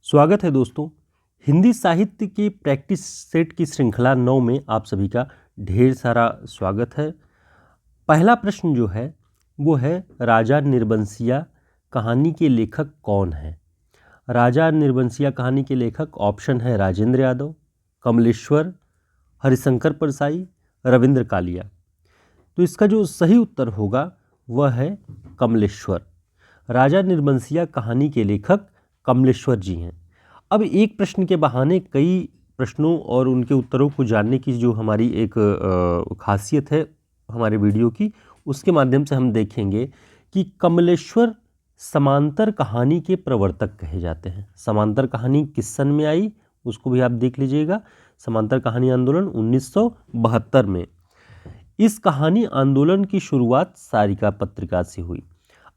स्वागत है दोस्तों। हिंदी साहित्य की प्रैक्टिस सेट की श्रृंखला 9 में आप सभी का ढेर सारा स्वागत है। पहला प्रश्न जो है वो है राजा निर्बंसिया कहानी के लेखक कौन है। राजा निर्बंसिया कहानी के लेखक ऑप्शन है राजेंद्र यादव, कमलेश्वर, हरिशंकर परसाई, रविंद्र कालिया। तो इसका जो सही उत्तर होगा वह है कमलेश्वर। राजा निर्बंसिया कहानी के लेखक कमलेश्वर जी हैं। अब एक प्रश्न के बहाने कई प्रश्नों और उनके उत्तरों को जानने की जो हमारी एक खासियत है हमारे वीडियो की, उसके माध्यम से हम देखेंगे कि कमलेश्वर समांतर कहानी के प्रवर्तक कहे जाते हैं। समांतर कहानी किस सन में आई उसको भी आप देख लीजिएगा। समांतर कहानी आंदोलन 1972 में। इस कहानी आंदोलन की शुरुआत सारिका पत्रिका से हुई।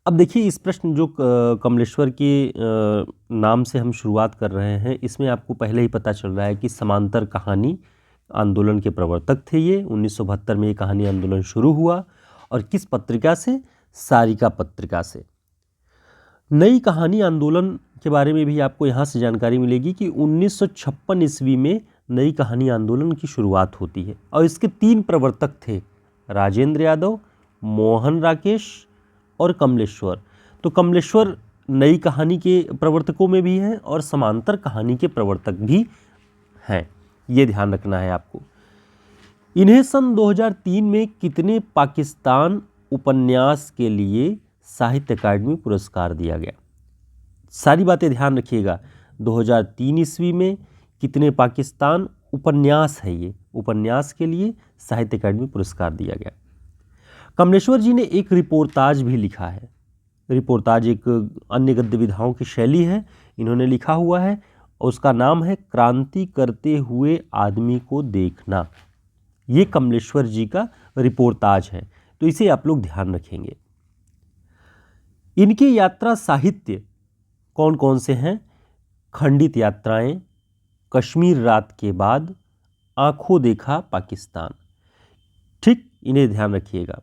अब देखिए, इस प्रश्न जो कमलेश्वर के नाम से हम शुरुआत कर रहे हैं, इसमें आपको पहले ही पता चल रहा है कि समांतर कहानी आंदोलन के प्रवर्तक थे। ये 1972 में ये कहानी आंदोलन शुरू हुआ और किस पत्रिका से? सारिका पत्रिका से। नई कहानी आंदोलन के बारे में भी आपको यहाँ से जानकारी मिलेगी कि 1956 ईस्वी में नई कहानी आंदोलन की शुरुआत होती है और इसके 3 प्रवर्तक थे, राजेंद्र यादव, मोहन राकेश और कमलेश्वर। तो कमलेश्वर नई कहानी के प्रवर्तकों में भी हैं और समांतर कहानी के प्रवर्तक भी हैं, ये ध्यान रखना है आपको। इन्हें सन 2003 में कितने पाकिस्तान उपन्यास के लिए साहित्य अकादमी पुरस्कार दिया गया? सारी बातें ध्यान रखिएगा। 2003 ईस्वी में कितने पाकिस्तान उपन्यास है, ये उपन्यास के लिए साहित्य अकादमी पुरस्कार दिया गया। कमलेश्वर जी ने एक रिपोर्ताज भी लिखा है। रिपोर्ताज एक अन्य गद्य विधाओं की शैली है, इन्होंने लिखा हुआ है और उसका नाम है क्रांति करते हुए आदमी को देखना। ये कमलेश्वर जी का रिपोर्ताज है, तो इसे आप लोग ध्यान रखेंगे। इनके यात्रा साहित्य कौन कौन से हैं? खंडित यात्राएं, कश्मीर रात के बाद, आंखों देखा पाकिस्तान। ठीक, इन्हें ध्यान रखिएगा।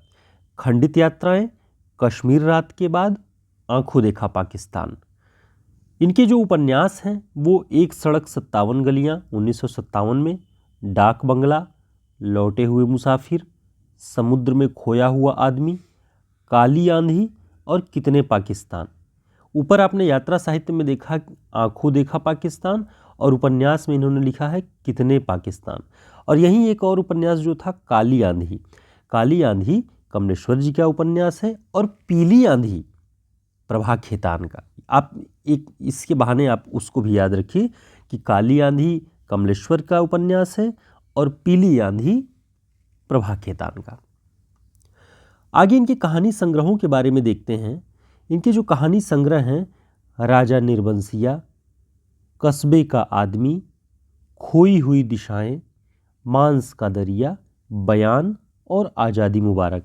खंडित यात्राएं, कश्मीर रात के बाद, आंखों देखा पाकिस्तान। इनके जो उपन्यास हैं वो एक सड़क 57 गलियां 1957 में, डाक बंगला, लौटे हुए मुसाफिर, समुद्र में खोया हुआ आदमी, काली आंधी और कितने पाकिस्तान। ऊपर आपने यात्रा साहित्य में देखा आंखों देखा पाकिस्तान और उपन्यास में इन्होंने लिखा है कितने पाकिस्तान। और यहीं एक और उपन्यास जो था काली आंधी। काली आंधी कमलेश्वर जी का उपन्यास है और पीली आंधी प्रभा खेतान का। आप एक इसके बहाने आप उसको भी याद रखिए कि काली आंधी कमलेश्वर का उपन्यास है और पीली आंधी प्रभा खेतान का। आगे इनके कहानी संग्रहों के बारे में देखते हैं। इनके जो कहानी संग्रह हैं, राजा निर्बंसिया, कस्बे का आदमी, खोई हुई दिशाएं, मांस का दरिया, बयान और आज़ादी मुबारक।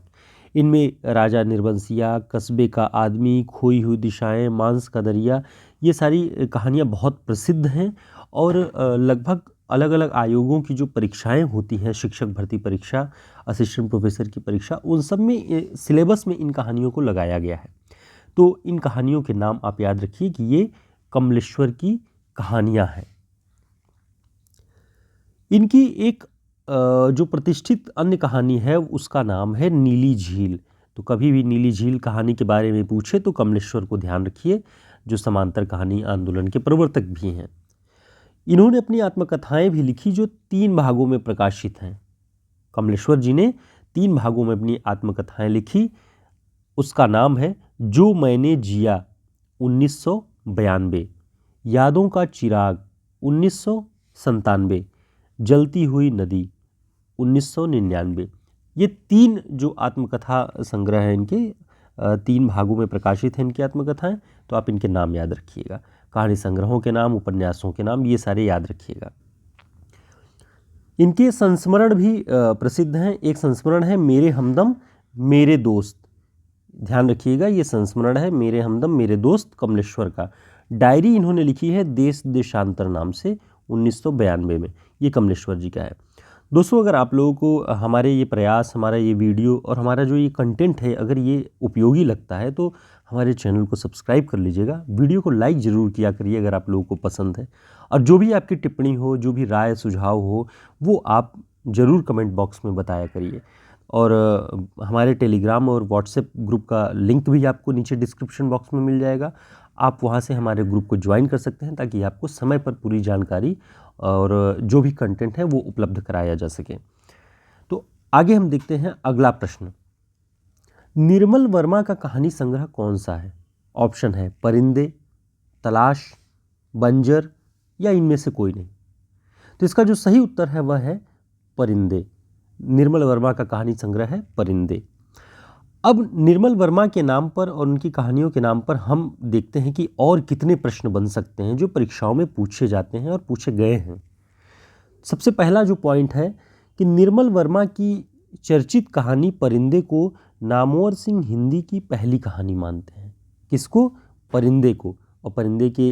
इनमें राजा निर्बंसिया, कस्बे का आदमी, खोई हुई दिशाएं, मांस का दरिया, ये सारी कहानियाँ बहुत प्रसिद्ध हैं और लगभग अलग अलग आयोगों की जो परीक्षाएं होती हैं, शिक्षक भर्ती परीक्षा, असिस्टेंट प्रोफेसर की परीक्षा, उन सब में सिलेबस में इन कहानियों को लगाया गया है। तो इन कहानियों के नाम आप याद रखिए कि ये कमलेश्वर की कहानियाँ हैं। इनकी एक जो प्रतिष्ठित अन्य कहानी है उसका नाम है नीली झील। तो कभी भी नीली झील कहानी के बारे में पूछे तो कमलेश्वर को ध्यान रखिए, जो समांतर कहानी आंदोलन के प्रवर्तक भी हैं। इन्होंने अपनी आत्मकथाएं भी लिखी जो 3 भागों में प्रकाशित हैं। कमलेश्वर जी ने 3 भागों में अपनी आत्मकथाएं लिखी। उसका नाम है जो मैंने जिया 1992, यादों का चिराग 1997, जलती हुई नदी 1999। ये 3 जो आत्मकथा संग्रह हैं इनके 3 भागों में प्रकाशित हैं इनकी आत्मकथाएं। तो आप इनके नाम याद रखिएगा, कहानी संग्रहों के नाम, उपन्यासों के नाम, ये सारे याद रखिएगा। इनके संस्मरण भी प्रसिद्ध हैं। एक संस्मरण है मेरे हमदम मेरे दोस्त, ध्यान रखिएगा, ये संस्मरण है मेरे हमदम मेरे दोस्त कमलेश्वर का। डायरी इन्होंने लिखी है देश देशांतर नाम से 1992 में, ये कमलेश्वर जी का है। दोस्तों, अगर आप लोगों को हमारे ये प्रयास, हमारा ये वीडियो और हमारा जो ये कंटेंट है, अगर ये उपयोगी लगता है तो हमारे चैनल को सब्सक्राइब कर लीजिएगा। वीडियो को लाइक ज़रूर किया करिए अगर आप लोगों को पसंद है। और जो भी आपकी टिप्पणी हो, जो भी राय सुझाव हो, वो आप ज़रूर कमेंट बॉक्स में बताया करिए। और हमारे टेलीग्राम और व्हाट्सएप ग्रुप का लिंक भी आपको नीचे डिस्क्रिप्शन बॉक्स में मिल जाएगा। आप वहाँ से हमारे ग्रुप को ज्वाइन कर सकते हैं ताकि आपको समय पर पूरी जानकारी और जो भी कंटेंट है वो उपलब्ध कराया जा सके। तो आगे हम देखते हैं अगला प्रश्न। निर्मल वर्मा का कहानी संग्रह कौन सा है? ऑप्शन है परिंदे, तलाश, बंजर या इनमें से कोई नहीं। तो इसका जो सही उत्तर है वह है परिंदे। निर्मल वर्मा का कहानी संग्रह है परिंदे। अब निर्मल वर्मा के नाम पर और उनकी कहानियों के नाम पर हम देखते हैं कि और कितने प्रश्न बन सकते हैं जो परीक्षाओं में पूछे जाते हैं और पूछे गए हैं। सबसे पहला जो पॉइंट है कि निर्मल वर्मा की चर्चित कहानी परिंदे को नामवर सिंह हिंदी की पहली कहानी मानते हैं। किसको? परिंदे को। और परिंदे के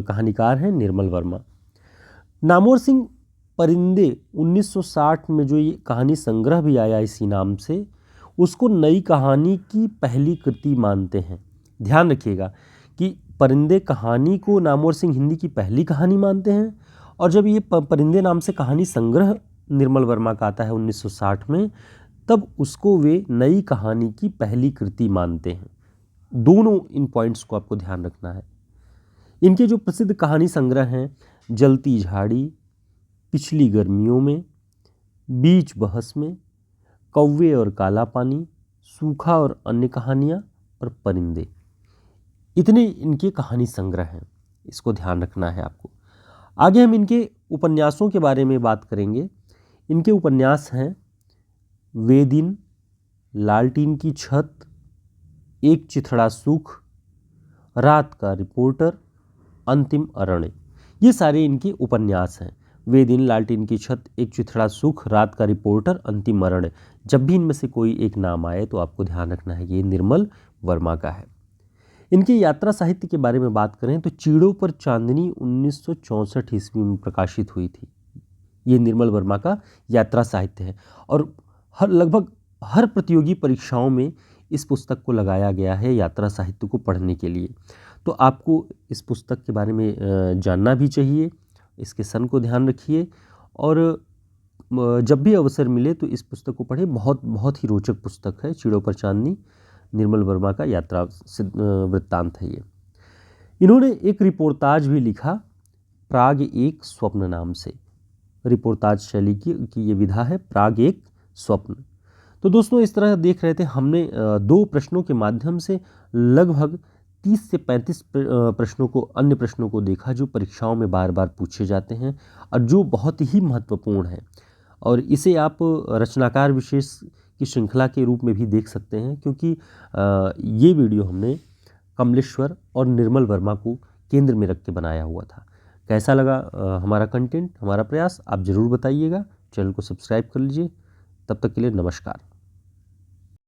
कहानीकार हैं निर्मल वर्मा। नामवर सिंह परिंदे 1960 में जो ये कहानी संग्रह भी आया इसी नाम से, उसको नई कहानी की पहली कृति मानते हैं। ध्यान रखिएगा कि परिंदे कहानी को नामवर सिंह हिंदी की पहली कहानी मानते हैं, और जब ये परिंदे नाम से कहानी संग्रह निर्मल वर्मा का आता है 1960 में, तब उसको वे नई कहानी की पहली कृति मानते हैं। दोनों इन पॉइंट्स को आपको ध्यान रखना है। इनके जो प्रसिद्ध कहानी संग्रह हैं जलती झाड़ी, पिछली गर्मियों में, बीच बहस में, कौवे और काला पानी, सूखा और अन्य कहानियाँ और परिंदे, इतने इनके कहानी संग्रह हैं। इसको ध्यान रखना है आपको। आगे हम इनके उपन्यासों के बारे में बात करेंगे। इनके उपन्यास हैं वे दिन, लालटीन की छत, एक चिथड़ा सुख, रात का रिपोर्टर, अंतिम अरण्य। ये सारे इनके उपन्यास हैं। वे दिन, लालटीन की छत, एक चिथड़ा सुख, रात का रिपोर्टर, अंतिम अरण्य। जब भी इनमें से कोई एक नाम आए तो आपको ध्यान रखना है ये निर्मल वर्मा का है। इनके यात्रा साहित्य के बारे में बात करें तो चीड़ों पर चांदनी 1964 ईस्वी में प्रकाशित हुई थी। ये निर्मल वर्मा का यात्रा साहित्य है और लगभग हर प्रतियोगी परीक्षाओं में इस पुस्तक को लगाया गया है यात्रा साहित्य को पढ़ने के लिए। तो आपको इस पुस्तक के बारे में जानना भी चाहिए। इसके सन को ध्यान रखिए और जब भी अवसर मिले तो इस पुस्तक को पढ़ें। बहुत ही रोचक पुस्तक है चीड़ों पर चांदनी, निर्मल वर्मा का यात्रा वृत्तांत है ये। इन्होंने एक रिपोर्टाज भी लिखा प्राग एक स्वप्न नाम से। रिपोर्टाज शैली की ये विधा है प्राग एक स्वप्न। तो दोस्तों, इस तरह देख रहे थे हमने 2 प्रश्नों के माध्यम से लगभग 30 से 35 प्रश्नों को, अन्य प्रश्नों को देखा जो परीक्षाओं में बार बार पूछे जाते हैं और जो बहुत ही महत्वपूर्ण है। और इसे आप रचनाकार विशेष की श्रृंखला के रूप में भी देख सकते हैं, क्योंकि ये वीडियो हमने कमलेश्वर और निर्मल वर्मा को केंद्र में रख के बनाया हुआ था। कैसा लगा हमारा कंटेंट, हमारा प्रयास, आप ज़रूर बताइएगा। चैनल को सब्सक्राइब कर लीजिए। तब तक के लिए नमस्कार।